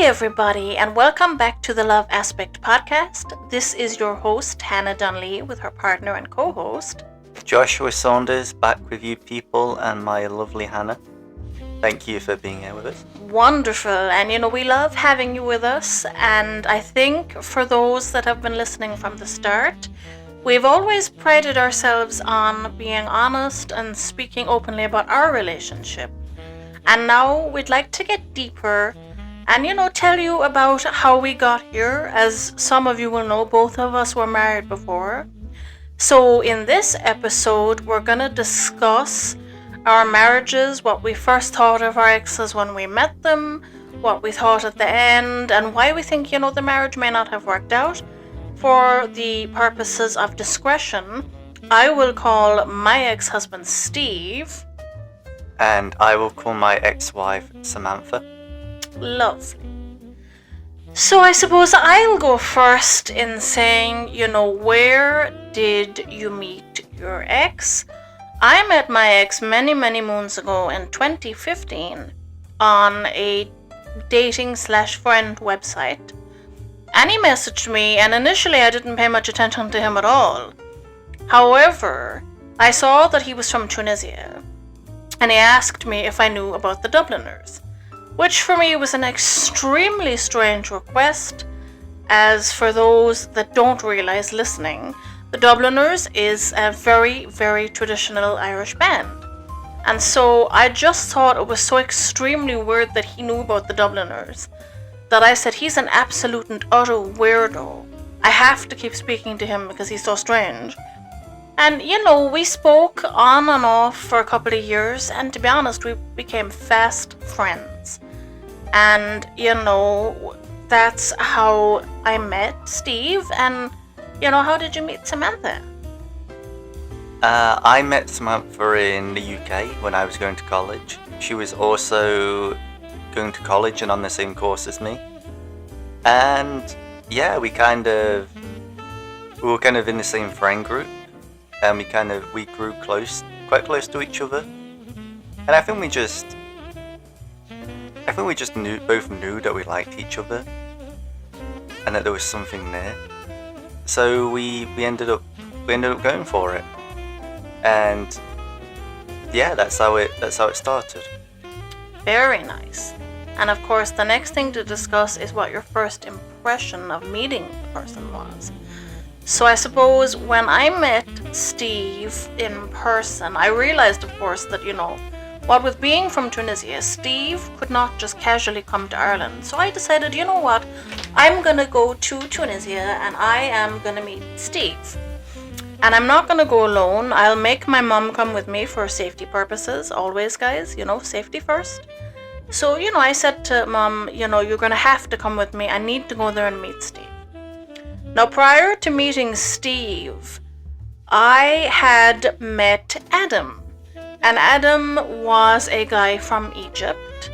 everybody, and welcome back to the Love Aspect podcast. This is your host, Hannah Dunley, with her partner and co-host, Joshua Saunders, back with you people and my lovely Hannah. Thank you for being here with us. Wonderful, and we love having you with us, and I think for those that have been listening from the start, we've always prided ourselves on being honest and speaking openly about our relationship. And now we'd like to get deeper and, tell you about how we got here. As some of you will know, both of us were married before. So in this episode, we're going to discuss our marriages, what we first thought of our exes when we met them, what we thought at the end, and why we think, the marriage may not have worked out. For the purposes of discretion, I will call my ex-husband Steve. And I will call my ex-wife Samantha. Lovely. So I suppose I'll go first in saying, where did you meet your ex? I met my ex many, many moons ago in 2015 on a dating/friend website. And he messaged me, and initially I didn't pay much attention to him at all. However, I saw that he was from Tunisia, and he asked me if I knew about the Dubliners, which for me was an extremely strange request, as for those that don't realize listening, the Dubliners is a very, very traditional Irish band. And so I just thought it was so extremely weird that he knew about the Dubliners, that I said he's an absolute and utter weirdo. I have to keep speaking to him because he's so strange. And, we spoke on and off for a couple of years, and to be honest, we became fast friends. And, that's how I met Steve. And, how did you meet Samantha? I met Samantha in the UK when I was going to college. She was also going to college and on the same course as me. And, yeah, we were kind of in the same friend group. And we grew quite close to each other. And I think we just both knew that we liked each other and that there was something there. So we ended up going for it. And yeah, that's how it started. Very nice. And of course, the next thing to discuss is what your first impression of meeting the person was. So I suppose when I met Steve in person, I realized, of course, that, what with being from Tunisia, Steve could not just casually come to Ireland. So I decided, what, I'm going to go to Tunisia and I am going to meet Steve. And I'm not going to go alone. I'll make my mom come with me for safety purposes. Always, guys, safety first. So, I said to Mom, you're going to have to come with me. I need to go there and meet Steve. Now, prior to meeting Steve, I had met Adam. And Adam was a guy from Egypt.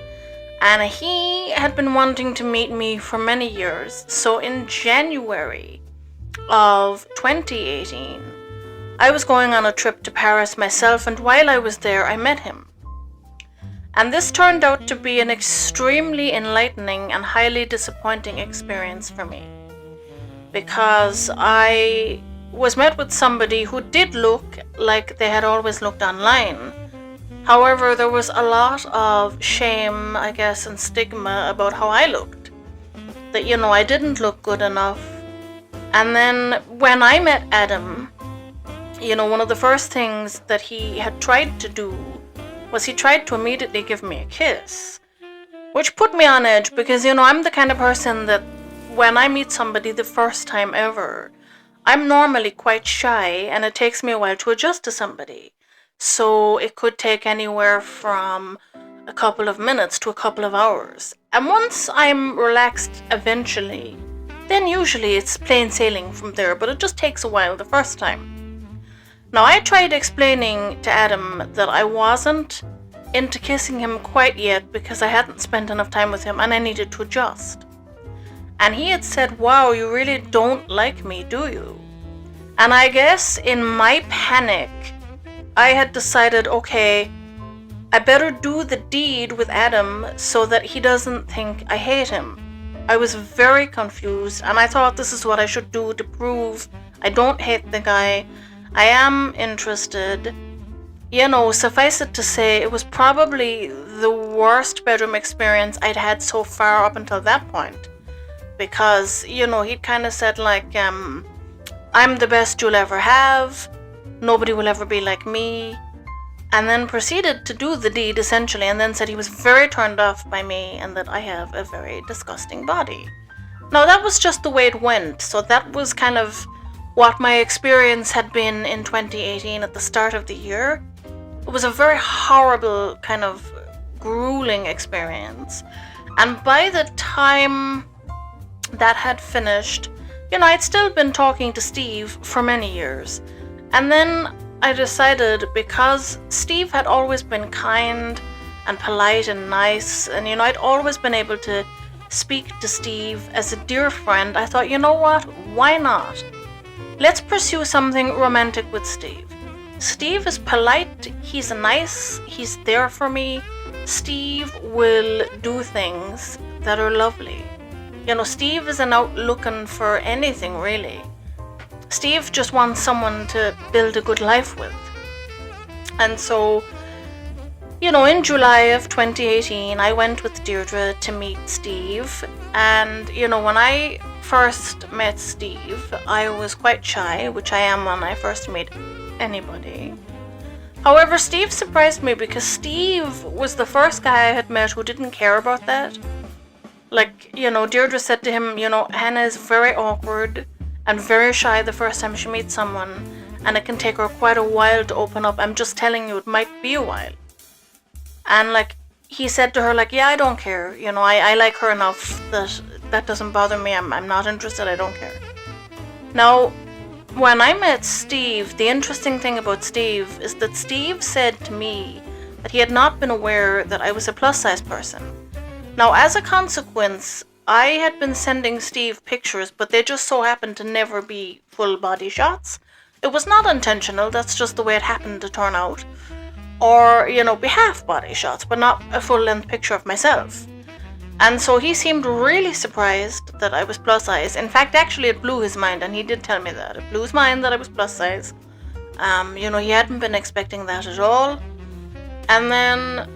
And he had been wanting to meet me for many years. So in January of 2018, I was going on a trip to Paris myself. And while I was there, I met him. And this turned out to be an extremely enlightening and highly disappointing experience for me. Because I was met with somebody who did look like they had always looked online. However, there was a lot of shame, I guess, and stigma about how I looked. That, I didn't look good enough. And then when I met Adam, one of the first things that he had tried to do was he tried to immediately give me a kiss. Which put me on edge because, I'm the kind of person that when I meet somebody the first time ever, I'm normally quite shy and it takes me a while to adjust to somebody. So it could take anywhere from a couple of minutes to a couple of hours. And once I'm relaxed eventually, then usually it's plain sailing from there, but it just takes a while the first time. Now I tried explaining to Adam that I wasn't into kissing him quite yet because I hadn't spent enough time with him and I needed to adjust. And he had said, "Wow, you really don't like me, do you?" And I guess in my panic, I had decided, okay, I better do the deed with Adam so that he doesn't think I hate him. I was very confused, and I thought this is what I should do to prove I don't hate the guy. I am interested. Suffice it to say, it was probably the worst bedroom experience I'd had so far up until that point. Because, he'd kind of said, like, I'm the best you'll ever have, nobody will ever be like me, and then proceeded to do the deed, essentially, and then said he was very turned off by me and that I have a very disgusting body. Now, that was just the way it went, so that was kind of what my experience had been in 2018 at the start of the year. It was a very horrible, kind of grueling experience. And by the time that had finished, I'd still been talking to Steve for many years. And then I decided, because Steve had always been kind and polite and nice, and I'd always been able to speak to Steve as a dear friend, I thought, you know what, why not? Let's pursue something romantic with Steve. Steve is polite, he's nice, he's there for me. Steve will do things that are lovely. Steve isn't out looking for anything, really. Steve just wants someone to build a good life with. And so, in July of 2018, I went with Deirdre to meet Steve. And, when I first met Steve, I was quite shy, which I am when I first meet anybody. However, Steve surprised me because Steve was the first guy I had met who didn't care about that. Like, Deirdre said to him, Hannah is very awkward and very shy the first time she meets someone, and it can take her quite a while to open up. I'm just telling you, it might be a while. And, like, he said to her, like, yeah, I don't care. I like her enough that doesn't bother me. I'm not interested. I don't care. Now, when I met Steve, the interesting thing about Steve is that Steve said to me that he had not been aware that I was a plus-size person. Now, as a consequence, I had been sending Steve pictures, but they just so happened to never be full body shots. It was not intentional, that's just the way it happened to turn out. Or, be half body shots, but not a full-length picture of myself. And so he seemed really surprised that I was plus size. In fact, actually it blew his mind, and he did tell me that. It blew his mind that I was plus size. He hadn't been expecting that at all. And then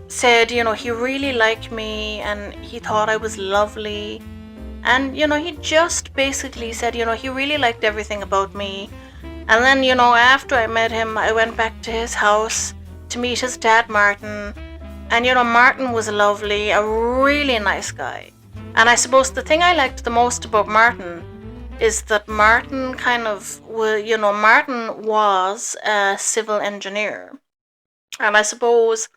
said, he really liked me and he thought I was lovely. And, he just basically said, he really liked everything about me. And then, after I met him, I went back to his house to meet his dad, Martin. And, Martin was lovely, a really nice guy. And I suppose the thing I liked the most about Martin is that Martin Martin was a civil engineer. And I suppose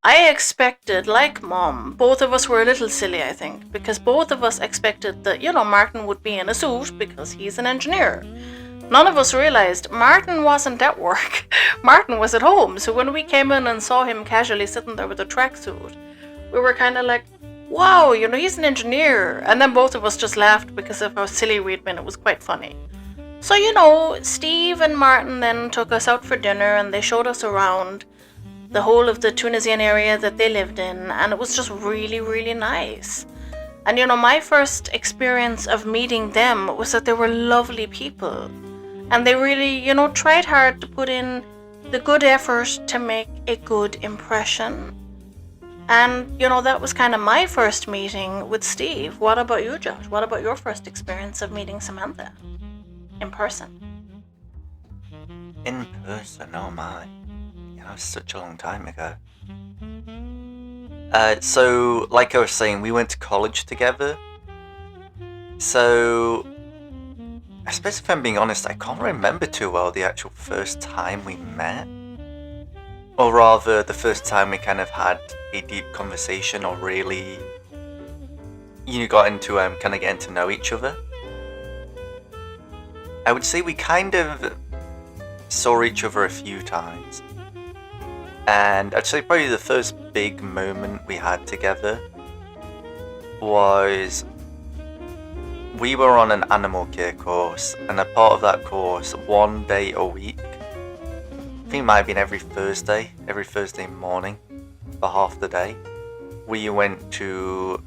I expected, like Mom, both of us were a little silly, I think, because both of us expected that, Martin would be in a suit because he's an engineer. None of us realized Martin wasn't at work. Martin was at home, so when we came in and saw him casually sitting there with a tracksuit, we were kind of like, wow, he's an engineer. And then both of us just laughed because of how silly we'd been. It was quite funny. So, Steve and Martin then took us out for dinner and they showed us around the whole of the Tunisian area that they lived in, and it was just really, really nice. And my first experience of meeting them was that they were lovely people, and they really, tried hard to put in the good effort to make a good impression. And, that was kind of my first meeting with Steve. What about you, Josh? What about your first experience of meeting Samantha? In person? In person, oh my. That was such a long time ago. So, like I was saying, we went to college together. So, I suppose if I'm being honest, I can't remember too well the actual first time we met. Or rather, the first time we kind of had a deep conversation or really, got into kind of getting to know each other. I would say we kind of saw each other a few times. And I'd say probably the first big moment we had together was we were on an animal care course, and a part of that course, one day a week, I think it might have been every Thursday morning for half the day, we went to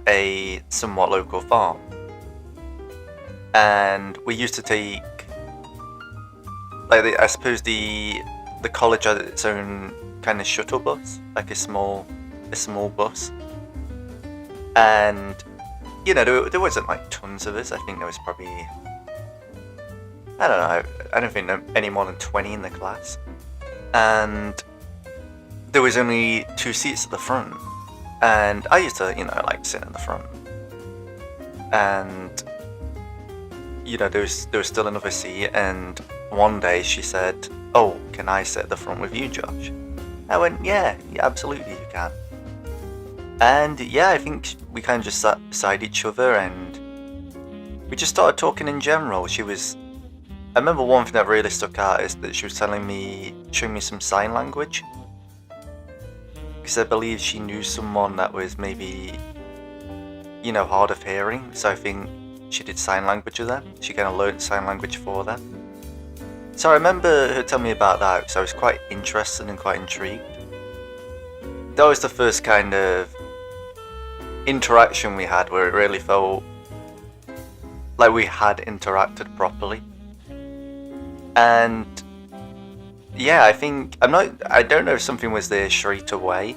a somewhat local farm. And we used to take, like, I suppose the college had its own kind of shuttle bus, like a small bus. And, you know, there wasn't like tons of us. I think there was probably, I don't know, I don't think any more than 20 in the class. And there was only 2 seats at the front. And I used to, you know, like sit in the front. And, you know, there was still another seat. And one day she said, "Oh, can I sit at the front with you, Josh?" I went, yeah, absolutely you can. And yeah, I think we kind of just sat beside each other and we just started talking in general. I remember one thing that really stuck out is that she was showing me some sign language. Because I believe she knew someone that was maybe, you know, hard of hearing. So I think she did sign language with them. She kind of learned sign language for them. So I remember her telling me about that because I was quite interested and quite intrigued. That was the first kind of interaction we had where it really felt like we had interacted properly. And yeah, I don't know if something was there straight away.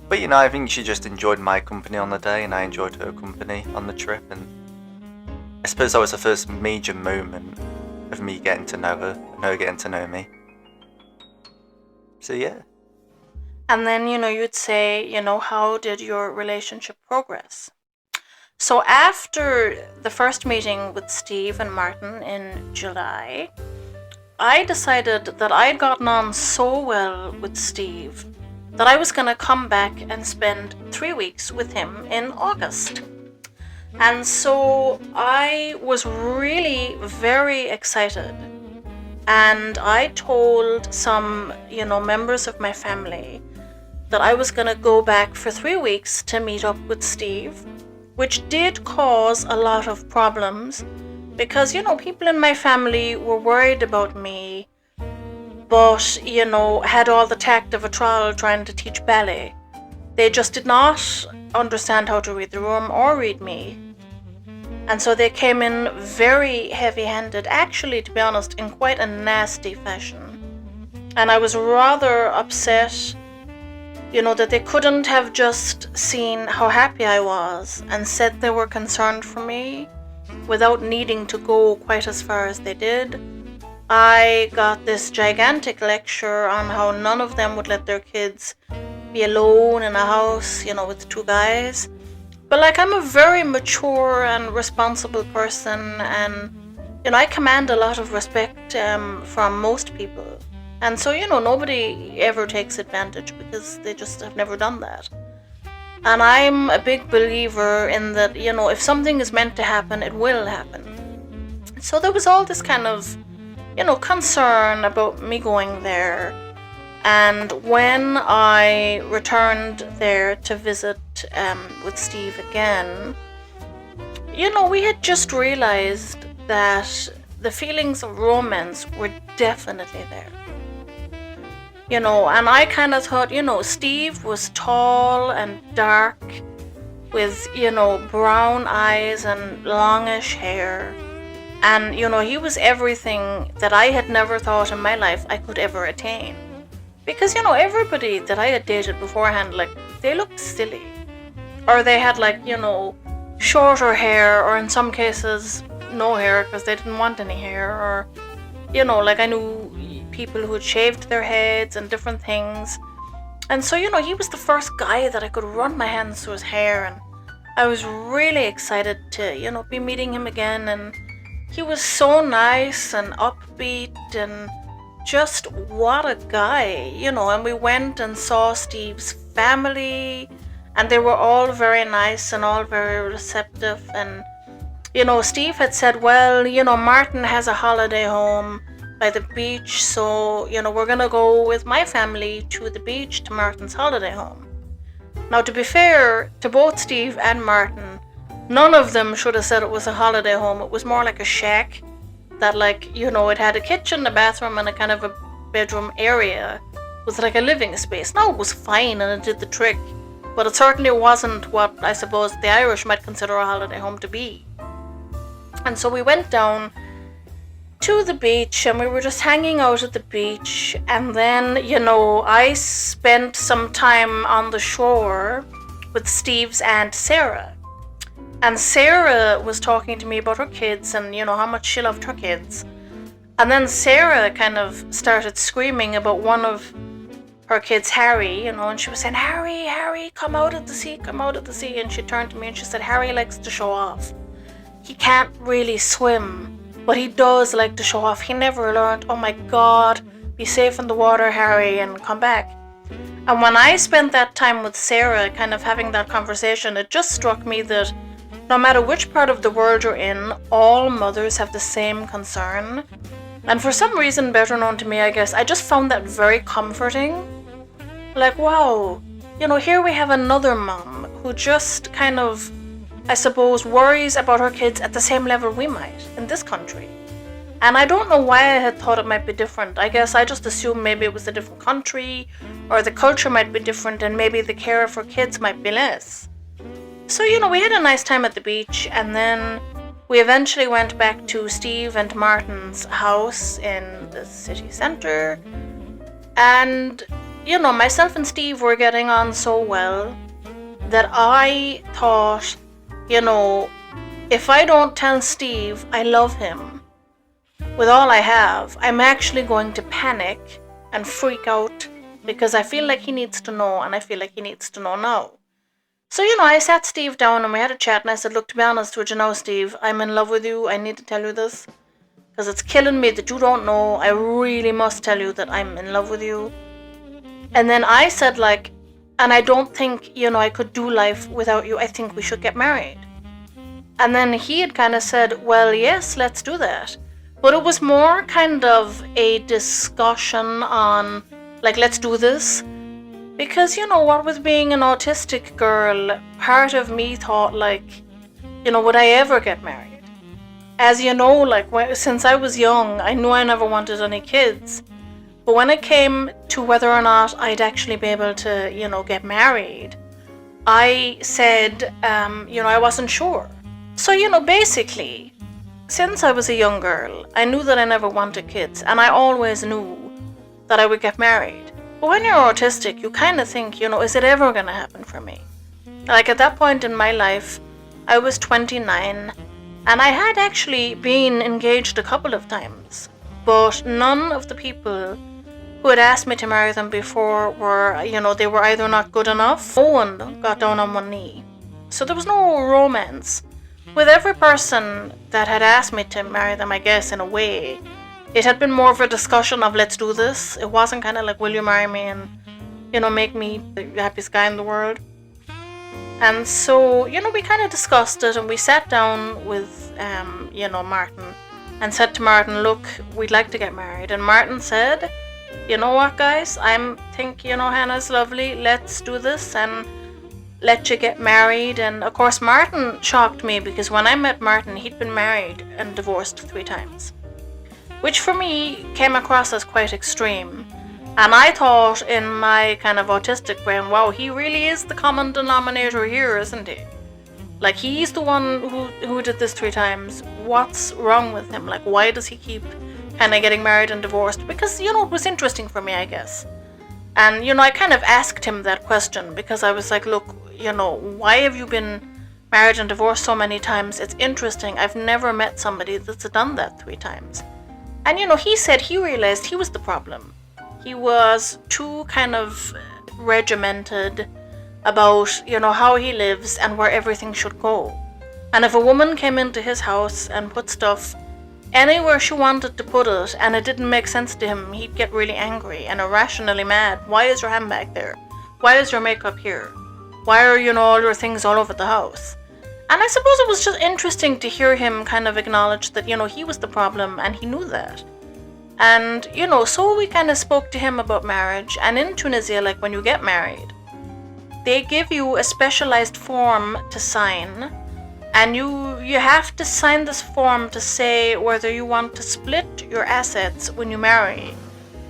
But you know, I think she just enjoyed my company on the day and I enjoyed her company on the trip. And I suppose that was the first major moment of me getting to know her and her getting to know me. So yeah. And then, you know, you'd say, you know, how did your relationship progress? So after the first meeting with Steve and Martin in July, I decided that I'd gotten on so well with Steve that I was going to come back and spend 3 weeks with him in August. And so I was really very excited. And I told some, you know, members of my family that I was going to go back for 3 weeks to meet up with Steve, which did cause a lot of problems because, you know, people in my family were worried about me, but, you know, had all the tact of a child trying to teach ballet. They just did not understand how to read the room or read me. And so they came in very heavy-handed, actually, to be honest, in quite a nasty fashion. And I was rather upset, you know, that they couldn't have just seen how happy I was and said they were concerned for me without needing to go quite as far as they did. I got this gigantic lecture on how none of them would let their kids be alone in a house, you know, with 2 guys. But like, I'm a very mature and responsible person, and you know, I command a lot of respect from most people. And so, you know, nobody ever takes advantage because they just have never done that. And I'm a big believer in that, you know, if something is meant to happen, it will happen. So there was all this kind of, you know, concern about me going there. And when I returned there to visit with Steve again, you know, we had just realized that the feelings of romance were definitely there. You know, and I kind of thought, you know, Steve was tall and dark with, you know, brown eyes and longish hair. And, you know, he was everything that I had never thought in my life I could ever attain. Because, you know, everybody that I had dated beforehand, like, they looked silly. Or they had, like, you know, shorter hair, or in some cases, no hair because they didn't want any hair. Or, you know, like, I knew people who had shaved their heads and different things. And so, you know, he was the first guy that I could run my hands through his hair. And I was really excited to, you know, be meeting him again. And he was so nice and upbeat and just what a guy, you know. And we went and saw Steve's family, and they were all very nice and all very receptive. And, you know, Steve had said, well, you know, Martin has a holiday home by the beach, so, you know, we're gonna go with my family to the beach to Martin's holiday home. Now, to be fair to both Steve and Martin, none of them should have said it was a holiday home. It was more like a shack that, like, you know, it had a kitchen, a bathroom, and a kind of a bedroom area. It was like a living space. Now, it was fine and it did the trick. but it certainly wasn't what I suppose the Irish might consider a holiday home to be. And so we went down to the beach and we were just hanging out at the beach, and then, I spent some time on the shore with Steve's Aunt Sarah. And Sarah was talking to me about her kids and, how much she loved her kids. And then Sarah kind of started screaming about one of her kids, Harry, and she was saying, Harry, come out of the sea, come out of the sea. And she turned to me and she said, Harry likes to show off. He can't really swim, but he does like to show off. He never learned. Oh my God, be safe in the water, Harry, and come back. And when I spent that time with Sarah, kind of having that conversation, it just struck me that no matter which part of the world you're in, all mothers have the same concern. And for some reason better known to me, I guess, I just found that very comforting. Like, wow, here we have another mom who just kind of, I suppose, worries about her kids at the same level we might in this country. And I don't know why I had thought it might be different. I guess I just assumed maybe it was a different country, or the culture might be different, and maybe the care for kids might be less. So, we had a nice time at the beach, and then we eventually went back to Steve and Martin's house in the city center. And, myself and Steve were getting on so well that I thought, if I don't tell Steve I love him with all I have, I'm actually going to panic and freak out because I feel like he needs to know, and I feel like he needs to know now. So, I sat Steve down and we had a chat, and I said, look, to be honest with you Steve, I'm in love with you. I need to tell you this because it's killing me that you don't know. I really must tell you that I'm in love with you. And then I said, and I don't think, I could do life without you. I think we should get married. And then he had kind of said, well, yes, let's do that. But it was more kind of a discussion on, let's do this. Because, what with being an autistic girl, part of me thought, would I ever get married? As you know, since I was young, I knew I never wanted any kids. But when it came to whether or not I'd actually be able to, get married, I said, I wasn't sure. So, basically, since I was a young girl, I knew that I never wanted kids, and I always knew that I would get married. But when you're autistic, you kind of think, is it ever going to happen for me? At that point in my life, I was 29, and I had actually been engaged a couple of times, but none of the people who had asked me to marry them before were, they were either not good enough. No one got down on one knee. So there was no romance. With every person that had asked me to marry them, I guess, in a way, it had been more of a discussion of let's do this. It wasn't kind of like, will you marry me and, make me the happiest guy in the world. And so, we kind of discussed it, and we sat down with, Martin and said to Martin, look, we'd like to get married. And Martin said, you know what, guys, I think, Hannah's lovely. Let's do this and let you get married. And of course, Martin shocked me because when I met Martin, he'd been married and divorced 3 times. Which for me came across as quite extreme. And I thought in my kind of autistic brain, wow, he really is the common denominator here, isn't he? He's the one who did this 3 times. What's wrong with him? Why does he keep kind of getting married and divorced? Because, it was interesting for me, I guess. And, I kind of asked him that question because I was like, look, why have you been married and divorced so many times? It's interesting. I've never met somebody that's done that 3 times. And, he said he realized he was the problem. He was too kind of regimented about, how he lives and where everything should go. And if a woman came into his house and put stuff anywhere she wanted to put it and it didn't make sense to him, he'd get really angry and irrationally mad. Why is your handbag there? Why is your makeup here? Why are, all your things all over the house? And I suppose it was just interesting to hear him kind of acknowledge that, he was the problem and he knew that. And, so we kind of spoke to him about marriage. And in Tunisia, when you get married, they give you a specialized form to sign. And you have to sign this form to say whether you want to split your assets when you marry,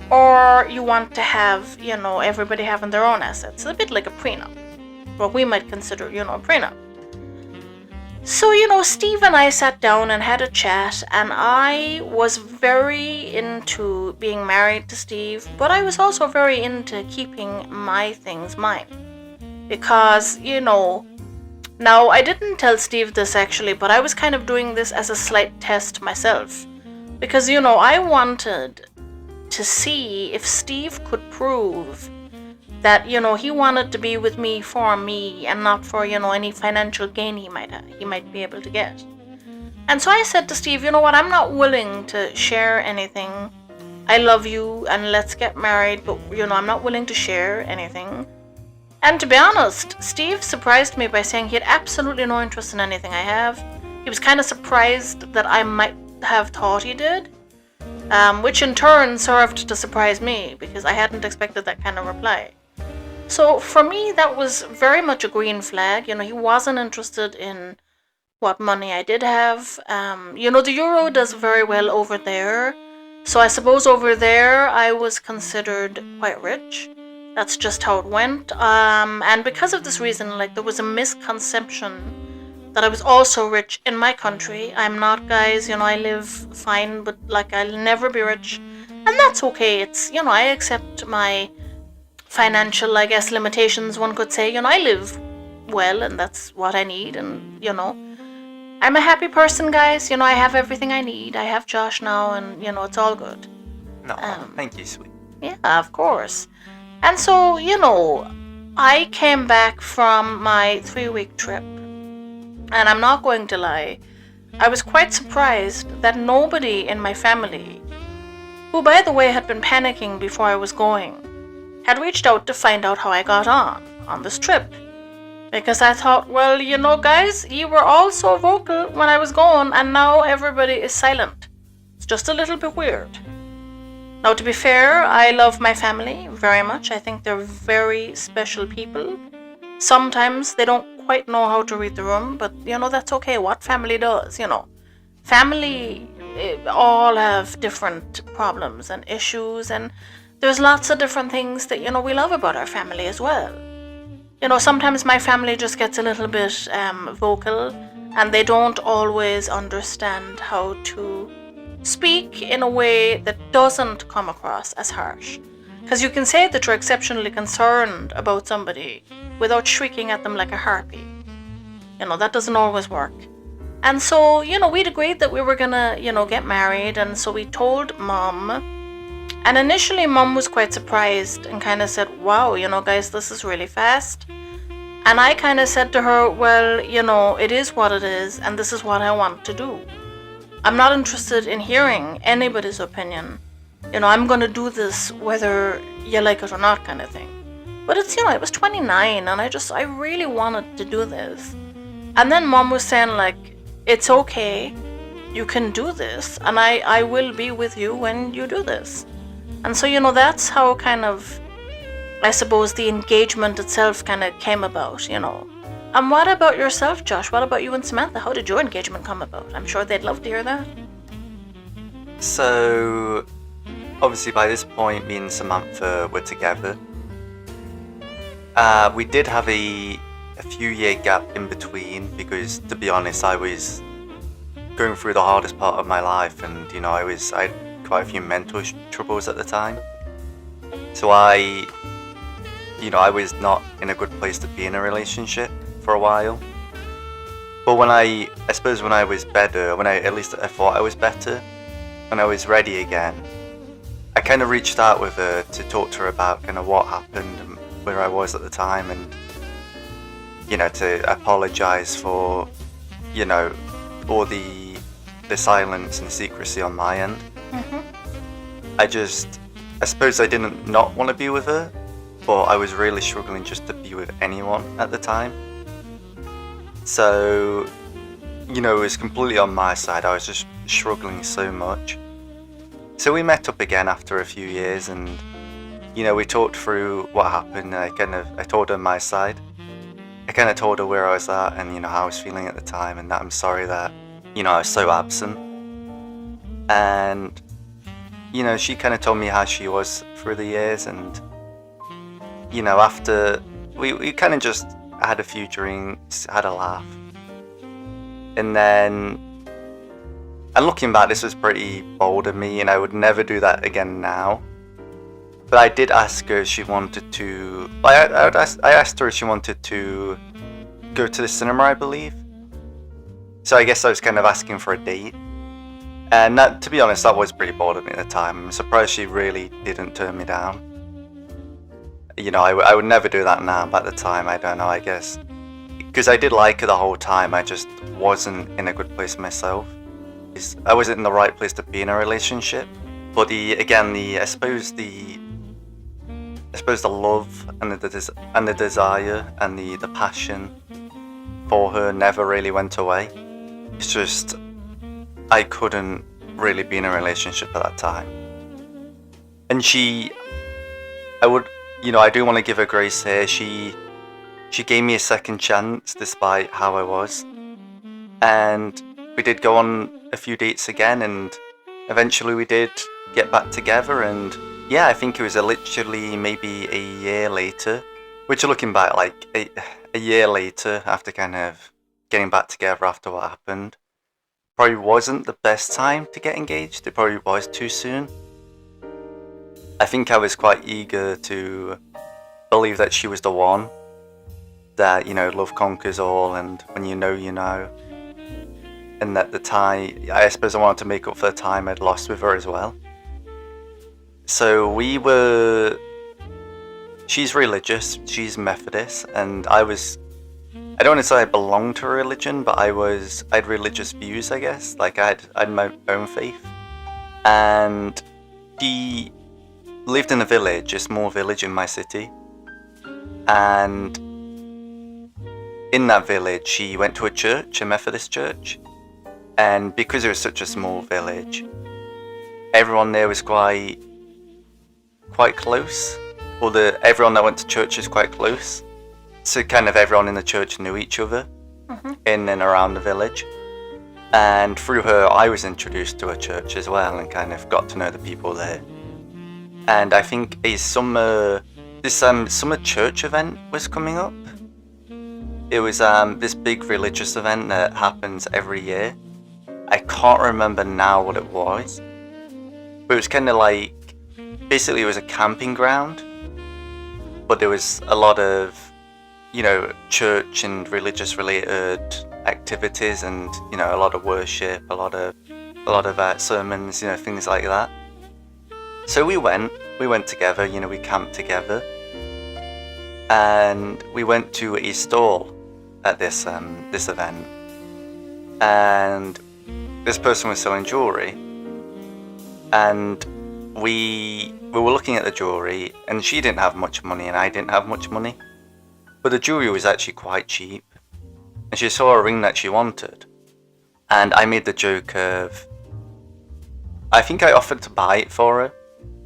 or you want to have, everybody having their own assets. It's a bit like a prenup. what we might consider, a prenup. So, Steve and I sat down and had a chat, and I was very into being married to Steve, but I was also very into keeping my things mine. Because, now I didn't tell Steve this actually, but I was kind of doing this as a slight test myself. Because, I wanted to see if Steve could prove that, he wanted to be with me for me and not for, any financial gain he might be able to get. And so I said to Steve, you know what, I'm not willing to share anything. I love you and let's get married, but, I'm not willing to share anything. And to be honest, Steve surprised me by saying he had absolutely no interest in anything I have. He was kind of surprised that I might have thought he did, which in turn served to surprise me because I hadn't expected that kind of reply. So for me, that was very much a green flag. He wasn't interested in what money I did have. The euro does very well over there. So I suppose over there I was considered quite rich. That's just how it went. And because of this reason, there was a misconception that I was also rich in my country. I'm not, guys. I live fine, but I'll never be rich. And that's okay. It's, I accept my financial, limitations, one could say. I live well, and that's what I need, and, I'm a happy person, guys. I have everything I need. I have Josh now, and, it's all good. No, thank you, sweet. Yeah, of course. And so, I came back from my 3-week trip, and I'm not going to lie, I was quite surprised that nobody in my family, who, by the way, had been panicking before I was going, had reached out to find out how I got on this trip. Because I thought, well, guys, you were all so vocal when I was gone, and now everybody is silent. It's just a little bit weird. Now, to be fair, I love my family very much. I think they're very special people. Sometimes they don't quite know how to read the room, but, that's okay. What family does, Family all have different problems and issues, and there's lots of different things that, we love about our family as well. Sometimes my family just gets a little bit vocal, and they don't always understand how to speak in a way that doesn't come across as harsh. Because you can say that you're exceptionally concerned about somebody without shrieking at them like a harpy. That doesn't always work. And so, we'd agreed that we were gonna, get married, and so we told Mom. And initially, Mom was quite surprised and kind of said, wow, guys, this is really fast. And I kind of said to her, well, it is what it is, and this is what I want to do. I'm not interested in hearing anybody's opinion. I'm going to do this whether you like it or not, kind of thing. But it's, I was 29, and I really wanted to do this. And then Mom was saying, it's okay, you can do this, and I will be with you when you do this. And so, that's how kind of, I suppose, the engagement itself kind of came about, And what about yourself, Josh? What about you and Samantha? How did your engagement come about? I'm sure they'd love to hear that. So, obviously by this point, me and Samantha were together. We did have a few-year gap in between because, to be honest, I was going through the hardest part of my life, and, I had quite a few mental troubles at the time. So I was not in a good place to be in a relationship for a while. But when I suppose when I was better, at least I thought I was better, when I was ready again, I kind of reached out with her to talk to her about kind of what happened and where I was at the time, and, to apologize for, all the silence and secrecy on my end. Mm-hmm. I suppose I didn't not want to be with her, but I was really struggling just to be with anyone at the time. So, it was completely on my side. I was just struggling so much. So we met up again after a few years, and, we talked through what happened. And I told her my side. I kind of told her where I was at and, how I was feeling at the time, and that I'm sorry that, I was so absent. And, she kind of told me how she was through the years, and, after we kind of just had a few drinks, had a laugh. And then, and looking back, this was pretty bold of me, and I would never do that again now. But I did ask her if she wanted to, I asked her if she wanted to go to the cinema, I believe. So I guess I was kind of asking for a date. And that, to be honest, that was pretty bold of me at the time. I'm surprised she really didn't turn me down. You know, I would never do that now, but at the time, I don't know, I guess. Because I did like her the whole time, I just wasn't in a good place myself. I wasn't in the right place to be in a relationship. But I suppose the love and the desire and the passion for her never really went away. It's just I couldn't really be in a relationship at that time. And I do want to give her grace here. She gave me a second chance despite how I was. And we did go on a few dates again, and eventually we did get back together. And yeah, I think it was literally maybe a year later, which looking back, like a year later after kind of getting back together after what happened, probably wasn't the best time to get engaged. It probably was too soon. I think I was quite eager to believe that she was the one, that, you know, love conquers all, and when you know, you know. And at the time, I suppose I wanted to make up for the time I'd lost with her as well. So she's religious, she's Methodist, and I don't want to say I belonged to a religion, but I had religious views, I guess. Like I had my own faith. And she lived in a small village in my city. And in that village, she went to a church, a Methodist church. And because it was such a small village, everyone there was quite close. Everyone that went to church is quite close. So kind of everyone in the church knew each other in and around the village. And through her, I was introduced to a church as well and kind of got to know the people there. And I think this summer church event was coming up. It was this big religious event that happens every year. I can't remember now what it was, but it was kind of like, basically it was a camping ground, but there was a lot of, you know, church and religious related activities, and, you know, a lot of worship, a lot of sermons, you know, things like that. So we went together, you know, we camped together, and we went to a stall at this event, and this person was selling jewelry, and we were looking at the jewelry, and she didn't have much money and I didn't have much money, but the jewelry was actually quite cheap, and she saw a ring that she wanted, and I made the joke of, I think I offered to buy it for her.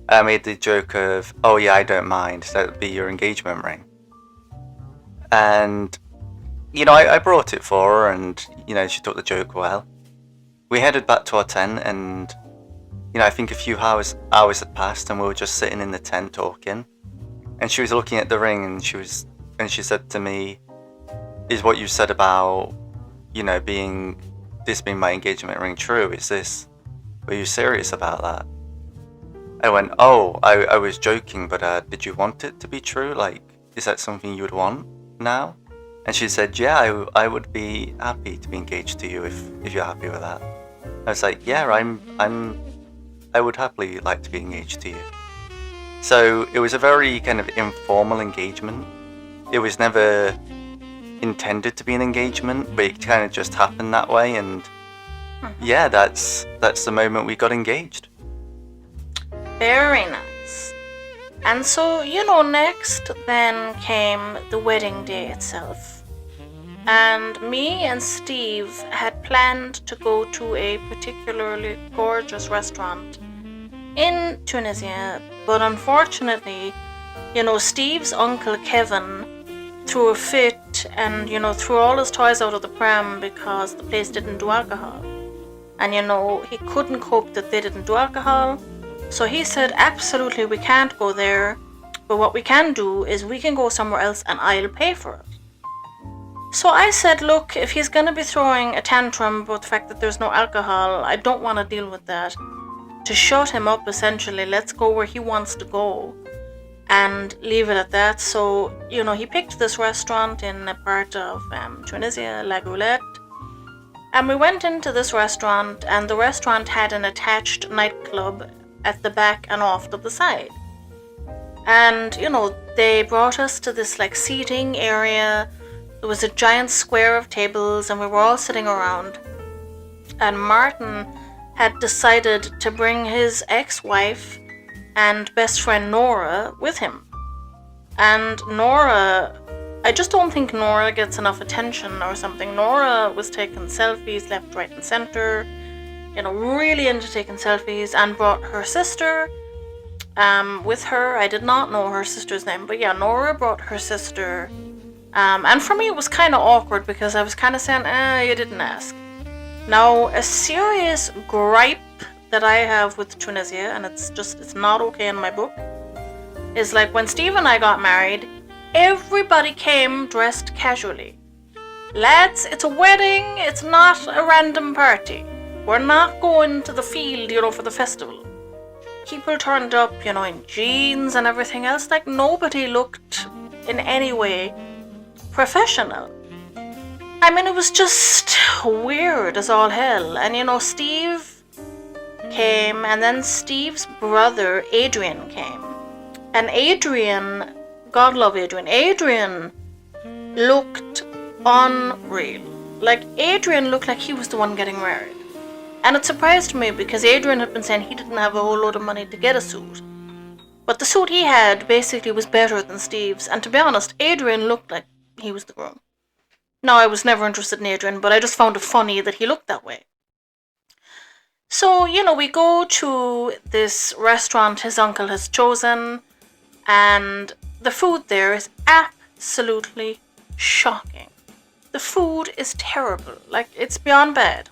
I made the joke of, oh yeah, I don't mind, that would be your engagement ring. And, you know, I brought it for her, and, you know, she took the joke well. We headed back to our tent, and, you know, I think a few hours had passed, and we were just sitting in the tent talking. And she was looking at the ring, and she said to me, "Is what you said about, you know, this being my engagement ring true? Were you serious about that?" I went, "Oh, I was joking, but did you want it to be true? Like, is that something you would want now?" And she said, "Yeah, I would be happy to be engaged to you if you're happy with that." I was like, "Yeah, I would happily like to be engaged to you." So it was a very kind of informal engagement. It was never intended to be an engagement, but it kind of just happened that way. And yeah, that's the moment we got engaged. Very nice. And so, you know, next then came the wedding day itself. And me and Steve had planned to go to a particularly gorgeous restaurant in Tunisia, but unfortunately, you know, Steve's uncle Kevin threw a fit and, you know, threw all his toys out of the pram because the place didn't do alcohol. And, you know, he couldn't cope that they didn't do alcohol, so he said, absolutely, we can't go there, but what we can do is we can go somewhere else and I'll pay for it. So I said, look, if he's going to be throwing a tantrum about the fact that there's no alcohol, I don't want to deal with that. To shut him up, essentially, let's go where he wants to go and leave it at that. So, he picked this restaurant in a part of Tunisia, La Goulette. And we went into this restaurant, and the restaurant had an attached nightclub at the back and off to the side. And, they brought us to this seating area. There was a giant square of tables, and we were all sitting around. And Martin had decided to bring his ex-wife and best friend Nora with him. And Nora, I just don't think Nora gets enough attention or something. Nora was taking selfies left, right, and center, really into taking selfies, and brought her sister with her. I did not know her sister's name, but yeah, Nora brought her sister. And for me, it was kind of awkward because I was kind of saying, you didn't ask. Now, a serious gripe that I have with Tunisia, and it's not okay in my book, is when Steve and I got married, everybody came dressed casually. Lads, it's a wedding, it's not a random party. We're not going to the field, for the festival. People turned up, in jeans and everything else. Nobody looked in any way professional. I mean, it was just weird as all hell. And Steve came, and then Steve's brother Adrian came. And Adrian, God love Adrian, Adrian looked unreal. Adrian looked like he was the one getting married. And it surprised me because Adrian had been saying he didn't have a whole load of money to get a suit. But the suit he had basically was better than Steve's. And to be honest, Adrian looked like he was the groom. No, I was never interested in Adrian, but I just found it funny that he looked that way. So, we go to this restaurant his uncle has chosen, and the food there is absolutely shocking. The food is terrible. It's beyond bad.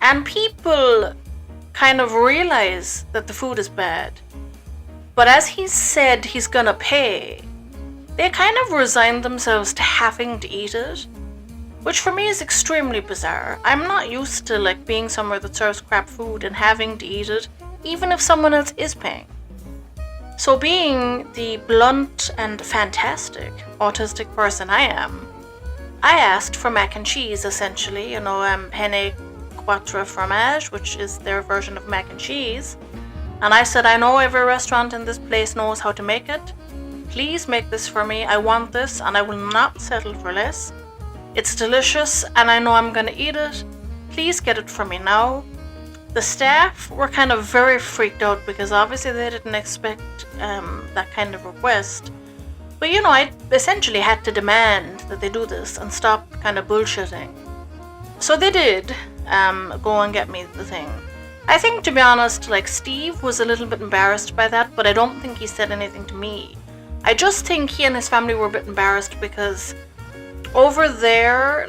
And people kind of realize that the food is bad. But as he said he's gonna pay, they kind of resign themselves to having to eat it, which for me is extremely bizarre. I'm not used to being somewhere that serves crap food and having to eat it, even if someone else is paying. So being the blunt and fantastic autistic person I am, I asked for mac and cheese, essentially, penne quatre fromage, which is their version of mac and cheese. And I said, I know every restaurant in this place knows how to make it. Please make this for me. I want this, and I will not settle for less. It's delicious, and I know I'm gonna eat it. Please get it for me now. The staff were kind of very freaked out because obviously they didn't expect that kind of request. But I essentially had to demand that they do this and stop kind of bullshitting. So they did go and get me the thing. I think, to be honest, Steve was a little bit embarrassed by that, but I don't think he said anything to me. I just think he and his family were a bit embarrassed because over there,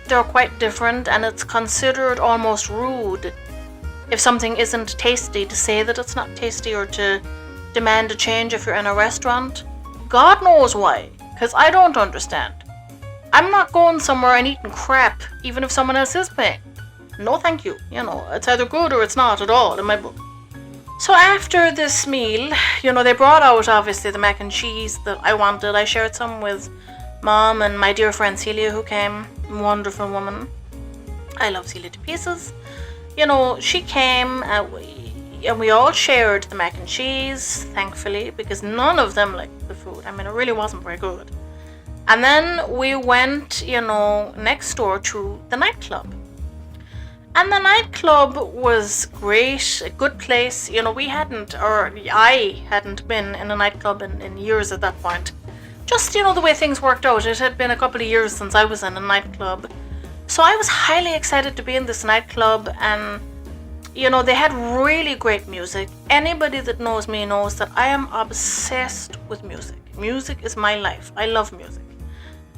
they're quite different, and it's considered almost rude if something isn't tasty to say that it's not tasty or to demand a change if you're in a restaurant. God knows why, because I don't understand. I'm not going somewhere and eating crap, even if someone else is paying. No thank you. It's either good or it's not at all in my book. So after this meal, they brought out obviously the mac and cheese that I wanted. I shared some with Mom and my dear friend Celia, who came. Wonderful woman. I love Celia to pieces. She came and we all shared the mac and cheese, thankfully, because none of them liked the food. I mean, it really wasn't very good. And then we went, next door to the nightclub. And the nightclub was great, a good place. I hadn't been in a nightclub in years at that point. Just, the way things worked out. It had been a couple of years since I was in a nightclub. So I was highly excited to be in this nightclub, and, they had really great music. Anybody that knows me knows that I am obsessed with music. Music is my life. I love music.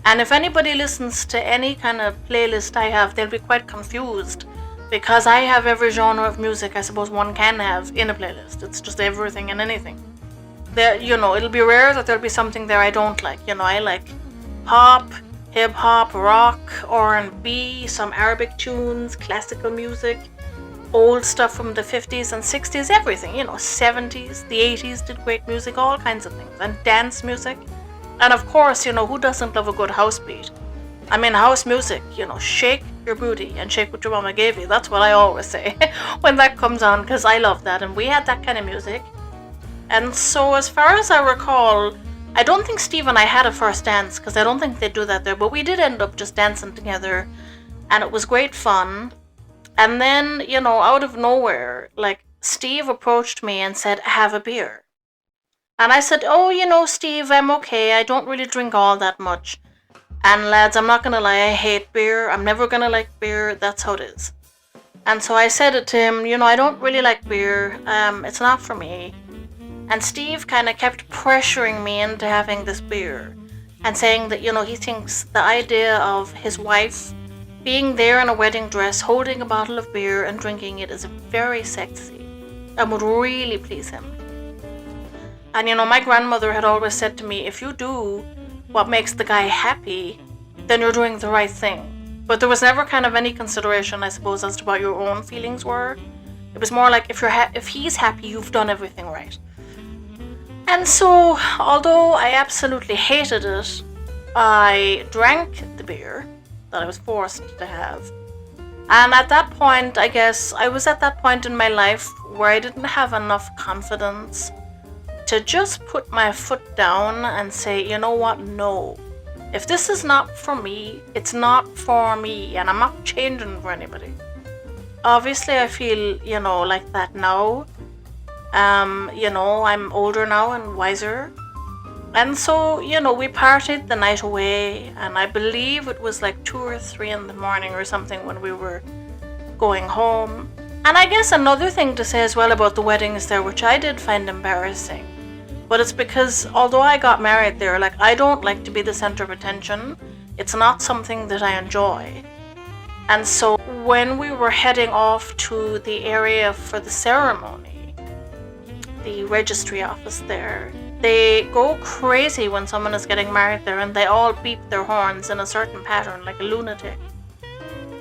And if anybody listens to any kind of playlist I have, they'll be quite confused because I have every genre of music I suppose one can have in a playlist. It's just everything and anything. It'll be rare that there'll be something there I don't like. I like pop, hip hop, rock, R&B, some Arabic tunes, classical music, old stuff from the 50s and 60s, everything, 70s, the 80s did great music, all kinds of things, and dance music. And of course, who doesn't love a good house beat? I mean, house music, shake your booty and shake what your mama gave you. That's what I always say when that comes on, because I love that. And we had that kind of music. And so as far as I recall, I don't think Steve and I had a first dance, because I don't think they do that there, but we did end up just dancing together, and it was great fun. And then, out of nowhere, like, Steve approached me and said, have a beer. And I said, oh, Steve, I'm okay. I don't really drink all that much. And lads, I'm not going to lie, I hate beer. I'm never going to like beer. That's how it is. And so I said it to him, I don't really like beer. It's not for me. And Steve kind of kept pressuring me into having this beer and saying that, he thinks the idea of his wife being there in a wedding dress, holding a bottle of beer and drinking it is very sexy and would really please him. And my grandmother had always said to me, if you do what makes the guy happy, then you're doing the right thing. But there was never kind of any consideration, I suppose, as to what your own feelings were. It was more like, if he's happy, you've done everything right. And so, although I absolutely hated it, I drank the beer that I was forced to have. And at that point, I guess, I was at that point in my life where I didn't have enough confidence to just put my foot down and say, you know what, no. If this is not for me, it's not for me, and I'm not changing for anybody. Obviously, I feel, like that now. I'm older now and wiser. And so, we partied the night away, and I believe it was like 2 or 3 in the morning or something when we were going home. And I guess another thing to say as well about the weddings there, which I did find embarrassing, but it's because although I got married there, like, I don't like to be the center of attention. It's not something that I enjoy. And so when we were heading off to the area for the ceremony, the registry office there, they go crazy when someone is getting married there, and they all beep their horns in a certain pattern like a lunatic.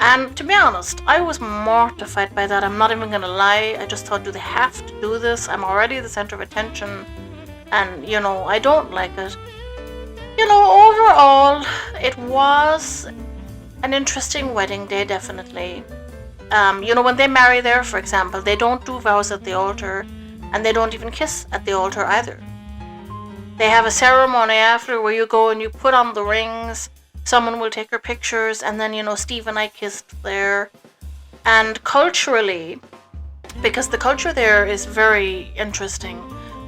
And to be honest, I was mortified by that. I'm not even gonna lie. I just thought, do they have to do this? I'm already the center of attention, and I don't like it. Overall, it was an interesting wedding day, definitely. When they marry there, for example, they don't do vows at the altar, and they don't even kiss at the altar either. They have a ceremony after where you go and you put on the rings, someone will take your pictures, and then, Steve and I kissed there. And culturally, because the culture there is very interesting,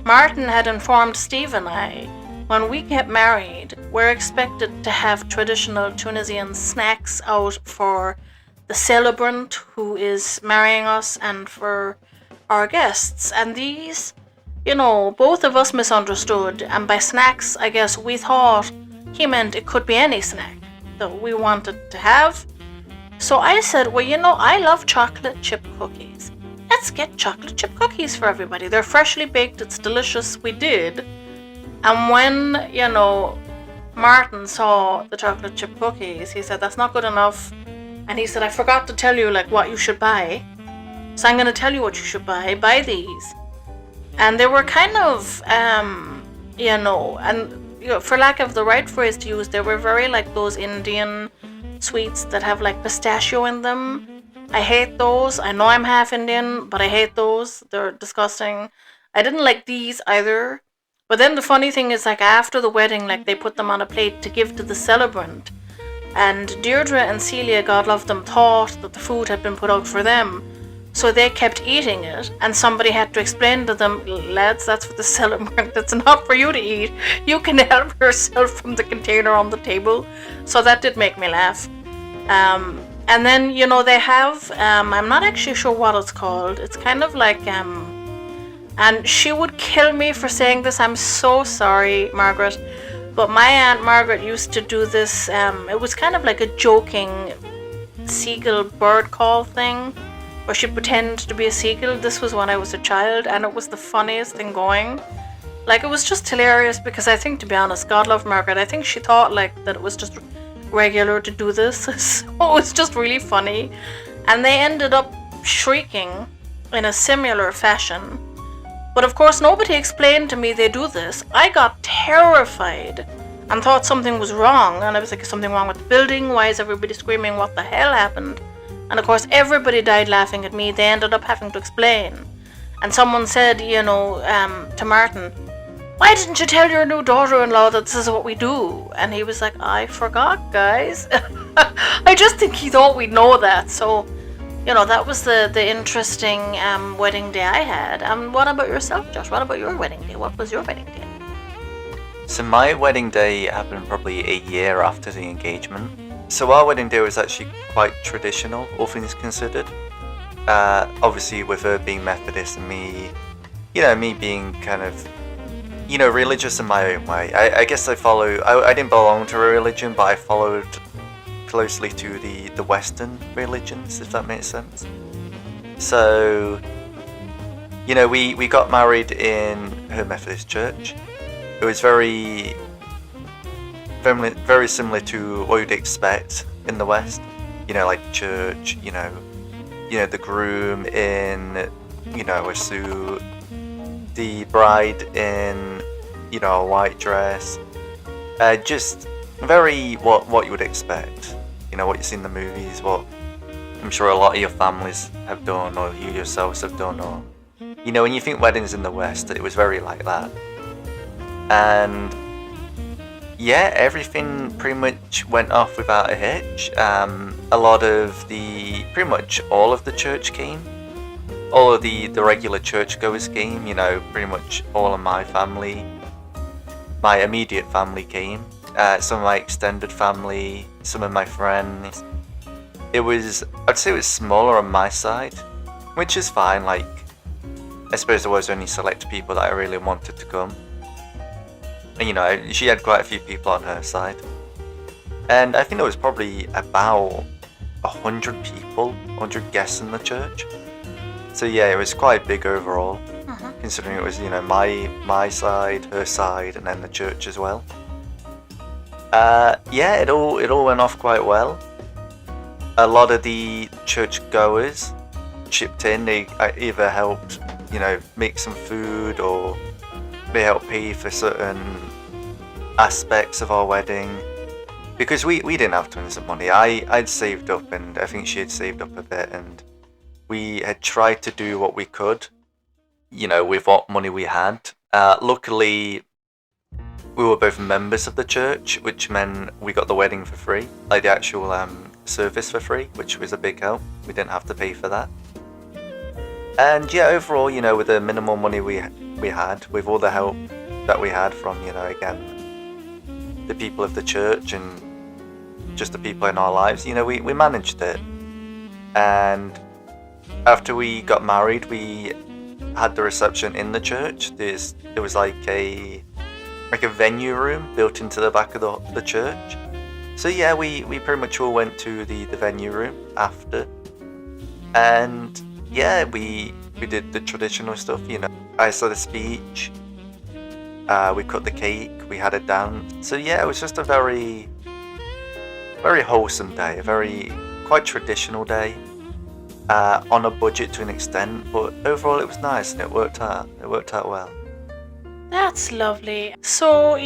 Martin had informed Steve and I, when we get married, we're expected to have traditional Tunisian snacks out for the celebrant who is marrying us and for our guests. And these, both of us misunderstood, and by snacks, I guess we thought he meant it could be any snack that we wanted to have. So I said, well, I love chocolate chip cookies. Let's get chocolate chip cookies for everybody. They're freshly baked, it's delicious. We did. And when, Martin saw the chocolate chip cookies, he said, that's not good enough. And he said, I forgot to tell you, what you should buy. So I'm going to tell you what you should buy. Buy these. And they were kind of, for lack of the right phrase to use, they were very like those Indian sweets that have pistachio in them. I hate those. I know I'm half Indian, but I hate those. They're disgusting. I didn't like these either. But then the funny thing is, after the wedding, they put them on a plate to give to the celebrant. And Deirdre and Celia, God love them, thought that the food had been put out for them. So they kept eating it, and somebody had to explain to them, lads, that's for the celebrant, it's not for you to eat. You can help yourself from the container on the table. So that did make me laugh. And then, they have, I'm not actually sure what it's called. It's kind of like, and she would kill me for saying this. I'm so sorry, Margaret. But my Aunt Margaret used to do this. It was kind of like a joking seagull bird call thing, where she'd pretend to be a seagull. This was when I was a child, and it was the funniest thing going. It was just hilarious, because I think, to be honest, God love Margaret, I think she thought that it was just regular to do this, so it was just really funny. And they ended up shrieking in a similar fashion. But of course, nobody explained to me they do this. I got terrified and thought something was wrong. And I was like, is something wrong with the building? Why is everybody screaming? What the hell happened? And of course, everybody died laughing at me. They ended up having to explain. And someone said, to Martin, why didn't you tell your new daughter-in-law that this is what we do? And he was like, I forgot, guys. I just think he thought we'd know that. So, that was the interesting wedding day I had. What about yourself, Josh? What about your wedding day? What was your wedding day? So my wedding day happened probably a year after the engagement. So our wedding day was actually quite traditional, all things considered. Obviously with her being Methodist and me being kind of, religious in my own way. I guess I didn't belong to a religion, but I followed closely to the Western religions, if that makes sense. So, we got married in her Methodist church. It was very similar to what you'd expect in the West. Like church, the groom in, a suit, the bride in, a white dress. Just very what you would expect. What you see in the movies, what I'm sure a lot of your families have done, or you yourselves have done, or when you think weddings in the West, it was very like that. And yeah, everything pretty much went off without a hitch. Pretty much all of the church came. All of the regular churchgoers came, pretty much all of my family, my immediate family came. Some of my extended family, some of my friends. I'd say it was smaller on my side, which is fine. Like, I suppose there was only select people that I really wanted to come. And, she had quite a few people on her side. And I think there was probably about 100 people, 100 guests in the church. So yeah, it was quite big overall, considering it was, my side, her side, and then the church as well. It all went off quite well. A lot of the churchgoers chipped in. They either helped, make some food, or they helped pay for certain aspects of our wedding. Because we didn't have tons of money. I'd saved up, and I think she had saved up a bit, and we had tried to do what we could, with what money we had. Luckily, we were both members of the church, which meant we got the wedding for free, like the actual service for free, which was a big help. We didn't have to pay for that. And yeah, overall, with the minimal money we had, with all the help that we had from, again, the people of the church and just the people in our lives, we managed it. And after we got married, we had the reception in the church. There was like a venue room built into the back of the church. So yeah, we pretty much all went to the venue room after. And yeah, we did the traditional stuff, I saw the speech, we cut the cake, we had a dance. So yeah, it was just a very, very wholesome day, a very quite traditional day, on a budget to an extent, but overall it was nice and it worked out well. That's lovely. So,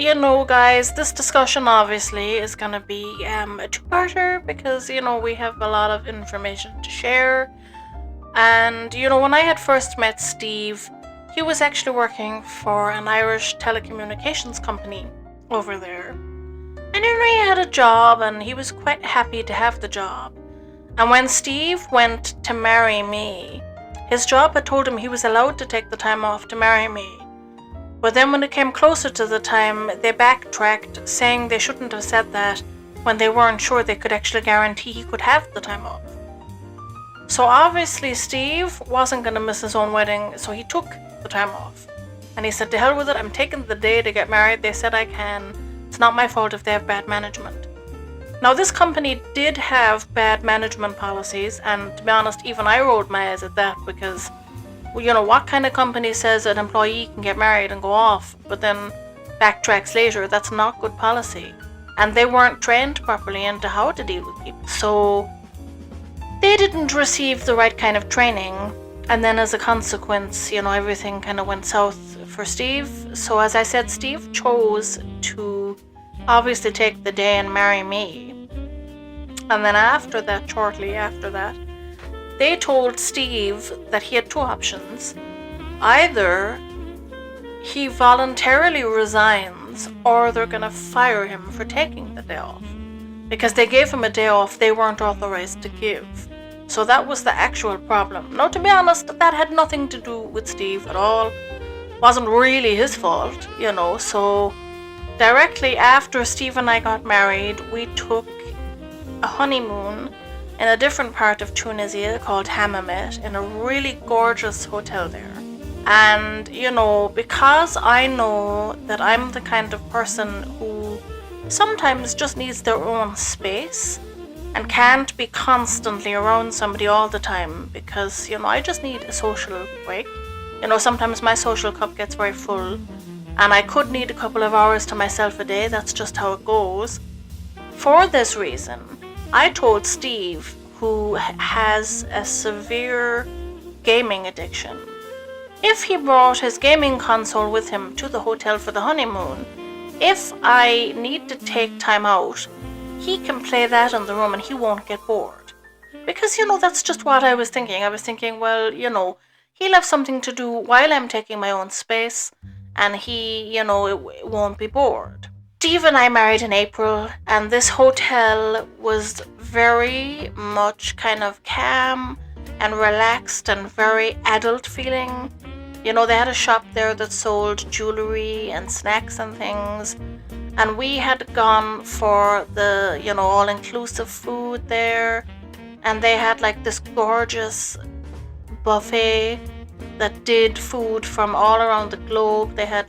guys, this discussion obviously is going to be a two-parter because, we have a lot of information to share. And, when I had first met Steve, he was actually working for an Irish telecommunications company over there. And, he had a job and he was quite happy to have the job. And when Steve went to marry me, his job had told him he was allowed to take the time off to marry me. But then when it came closer to the time, they backtracked, saying they shouldn't have said that when they weren't sure they could actually guarantee he could have the time off. So obviously Steve wasn't going to miss his own wedding, so he took the time off. And he said, to hell with it, I'm taking the day to get married. They said I can. It's not my fault if they have bad management. Now this company did have bad management policies, and to be honest, even I rolled my eyes at that because, what kind of company says an employee can get married and go off, but then backtracks later? That's not good policy. and they weren't trained properly into how to deal with people. So they didn't receive the right kind of training, and then as a consequence, everything kind of went south for Steve. So as I said, Steve chose to obviously take the day and marry me. And then shortly after that, they told Steve that he had two options. Either he voluntarily resigns, or they're going to fire him for taking the day off. Because they gave him a day off they weren't authorized to give. So that was the actual problem. Now, to be honest, that had nothing to do with Steve at all. Wasn't really his fault, So directly after Steve and I got married, we took a honeymoon in a different part of Tunisia called Hammamet, in a really gorgeous hotel there. And, because I know that I'm the kind of person who sometimes just needs their own space and can't be constantly around somebody all the time, because, I just need a social break. Sometimes my social cup gets very full, and I could need a couple of hours to myself a day. That's just how it goes. For this reason, I told Steve, who has a severe gaming addiction, if he brought his gaming console with him to the hotel for the honeymoon, if I need to take time out, he can play that in the room and he won't get bored. Because, that's just what I was thinking. I was thinking, well, he'll have something to do while I'm taking my own space, and he, won't be bored. Steve and I married in April, and this hotel was very much kind of calm and relaxed and very adult feeling. They had a shop there that sold jewelry and snacks and things. And we had gone for the, all-inclusive food there. And they had like this gorgeous buffet that did food from all around the globe. They had,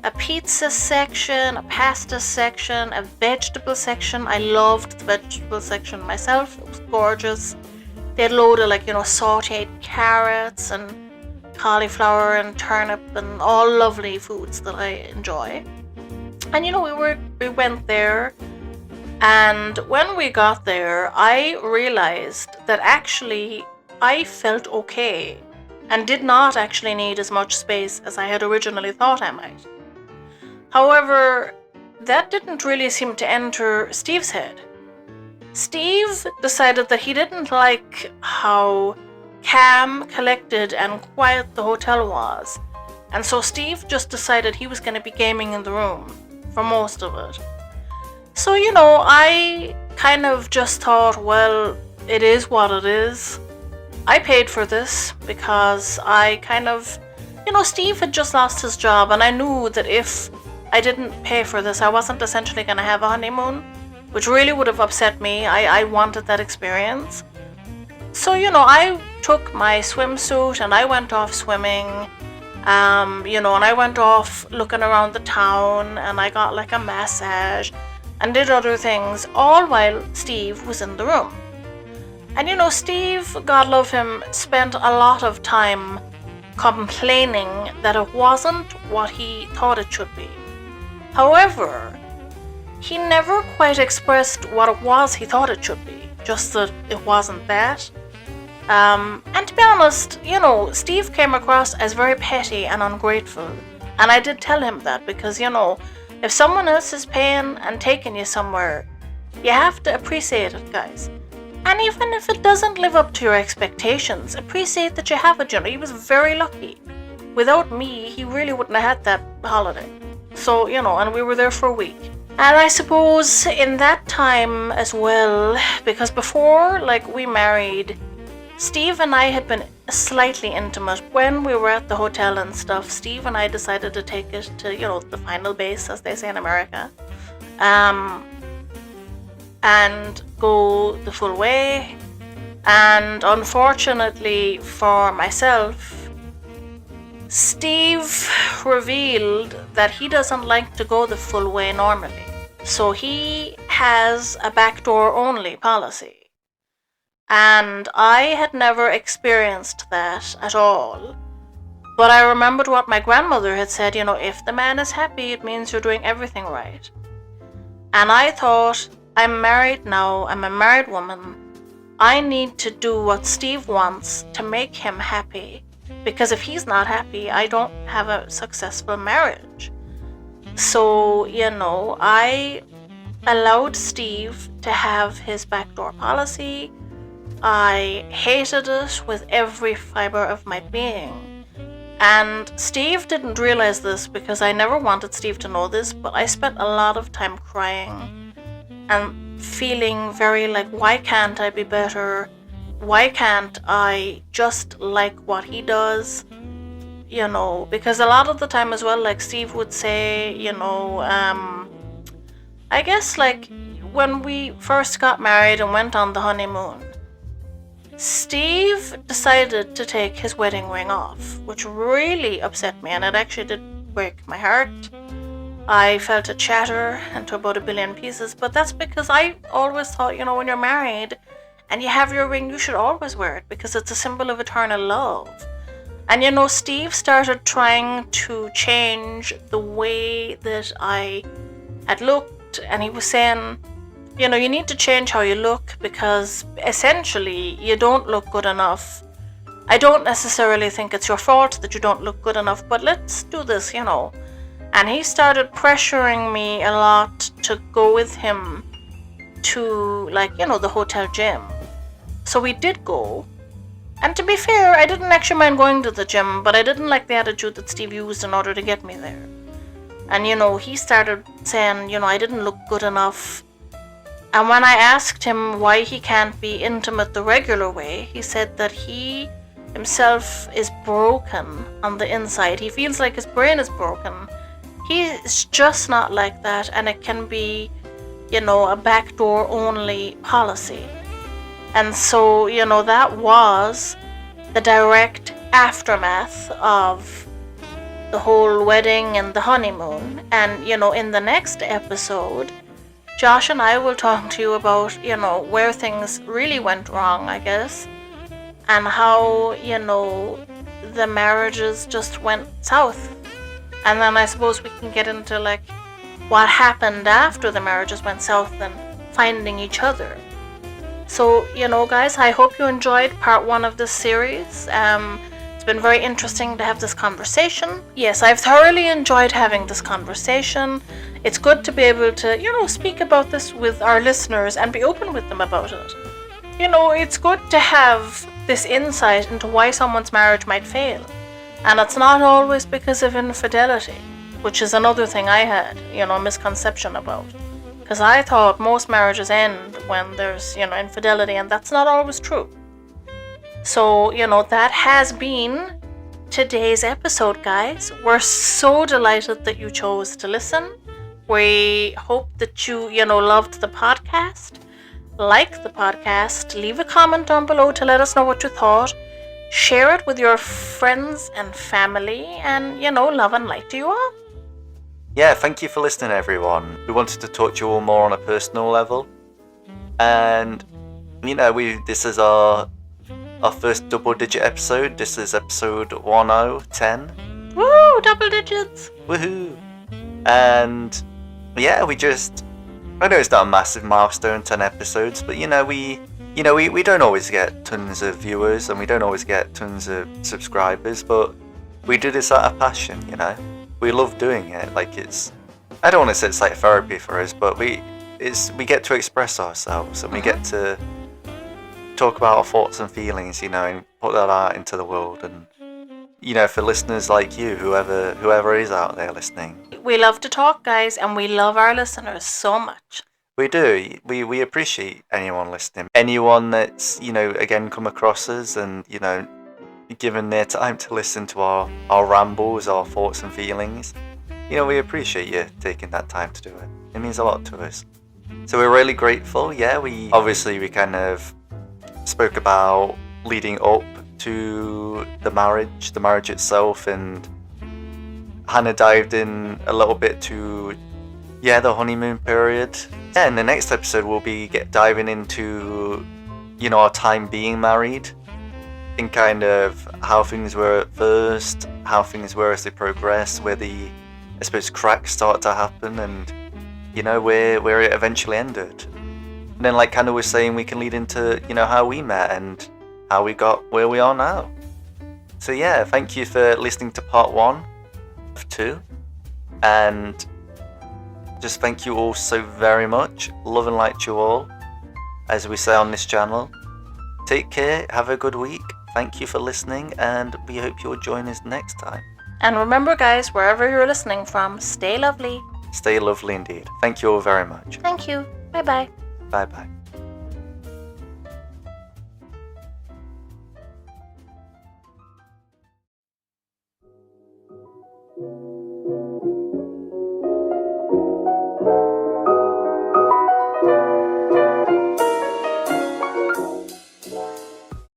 a pizza section, a pasta section, a vegetable section. I loved the vegetable section myself. It was gorgeous. They had loaded sauteed carrots and cauliflower and turnip and all lovely foods that I enjoy. And we went there, and when we got there, I realized that actually I felt okay and did not actually need as much space as I had originally thought I might. However, that didn't really seem to enter Steve's head. Steve decided that he didn't like how calm, collected, and quiet the hotel was, and so Steve just decided he was going to be gaming in the room for most of it. So, I kind of just thought, well, it is what it is. I paid for this because I kind of, Steve had just lost his job, and I knew that if I didn't pay for this, I wasn't essentially going to have a honeymoon, which really would have upset me. I wanted that experience. So, I took my swimsuit and I went off swimming, and I went off looking around the town, and I got like a massage and did other things, all while Steve was in the room. And Steve, God love him, spent a lot of time complaining that it wasn't what he thought it should be. However, he never quite expressed what it was he thought it should be, just that it wasn't that. And to be honest, Steve came across as very petty and ungrateful. And I did tell him that because, if someone else is paying and taking you somewhere, you have to appreciate it, guys. And even if it doesn't live up to your expectations, appreciate that you have it. He was very lucky. Without me, he really wouldn't have had that holiday. So, and we were there for a week. And I suppose in that time as well, because before, we married, Steve and I had been slightly intimate. When we were at the hotel and stuff, Steve and I decided to take it to, the final base, as they say in America, and go the full way. And unfortunately for myself, Steve revealed that he doesn't like to go the full way normally. So he has a backdoor only policy. And I had never experienced that at all. But I remembered what my grandmother had said, if the man is happy, it means you're doing everything right. And I thought, I'm married now, I'm a married woman. I need to do what Steve wants to make him happy. Because if he's not happy, I don't have a successful marriage. So, I allowed Steve to have his backdoor policy. I hated it with every fiber of my being. And Steve didn't realize this because I never wanted Steve to know this, but I spent a lot of time crying and feeling very like, why can't I be better? Why can't I just like what he does? Because a lot of the time as well, like Steve would say, I guess like when we first got married and went on the honeymoon, Steve decided to take his wedding ring off, which really upset me, and it actually did break my heart. I felt it shatter into about 1 billion pieces, but that's because I always thought, when you're married and you have your ring, you should always wear it because it's a symbol of eternal love. And Steve started trying to change the way that I had looked, and he was saying, you need to change how you look because essentially you don't look good enough. I don't necessarily think it's your fault that you don't look good enough, but let's do this, And he started pressuring me a lot to go with him to, the hotel gym. So we did go. And to be fair, I didn't actually mind going to the gym, but I didn't like the attitude that Steve used in order to get me there. And, he started saying, I didn't look good enough. And when I asked him why he can't be intimate the regular way, he said that he himself is broken on the inside. He feels like his brain is broken. He's just not like that, and it can be, a backdoor only policy. And so, that was the direct aftermath of the whole wedding and the honeymoon. And, in the next episode, Josh and I will talk to you about, where things really went wrong, I guess, and how, the marriages just went south. And then I suppose we can get into, what happened after the marriages went south and finding each other. So, guys, I hope you enjoyed part 1 of this series. It's been very interesting to have this conversation. Yes, I've thoroughly enjoyed having this conversation. It's good to be able to, speak about this with our listeners and be open with them about it. It's good to have this insight into why someone's marriage might fail. And it's not always because of infidelity, which is another thing I had, a misconception about. Because I thought most marriages end when there's, infidelity, and that's not always true. So, that has been today's episode, guys. We're so delighted that you chose to listen. We hope that you, loved the podcast. Like the podcast. Leave a comment down below to let us know what you thought. Share it with your friends and family. And, love and light to you all. Yeah, thank you for listening, everyone. We wanted to talk to you all more on a personal level. And, this is our first double-digit episode. This is episode 10. Woo! Double digits! Woohoo! And, yeah, I know it's not a massive milestone, 10 episodes, but, we don't always get tons of viewers and we don't always get tons of subscribers, but we do this out of passion, We love doing it. I don't want to say it's like therapy for us, but we get to express ourselves and we get to talk about our thoughts and feelings, and put that out into the world. And for listeners like you, whoever is out there listening, we love to talk, guys, and we love our listeners so much. We do. We appreciate anyone listening. Anyone that's again come across us and given their time to listen to our rambles, our thoughts and feelings. We appreciate you taking that time to do it. It means a lot to us. So we're really grateful. Yeah, we kind of spoke about leading up to the marriage itself, and Hannah dived in a little bit to the honeymoon period. Yeah, in the next episode we'll be diving into our time being married, and kind of how things were at first, how things were as they progressed, where the, I suppose, cracks start to happen, and where it eventually ended. And then, like Canada was saying, we can lead into, how we met and how we got where we are now. So yeah, thank you for listening to part 1 of 2. And just thank you all so very much. Love and light to you all, as we say on this channel. Take care, have a good week. Thank you for listening, and we hope you'll join us next time. And remember, guys, wherever you're listening from, stay lovely. Stay lovely indeed. Thank you all very much. Thank you. Bye-bye. Bye-bye.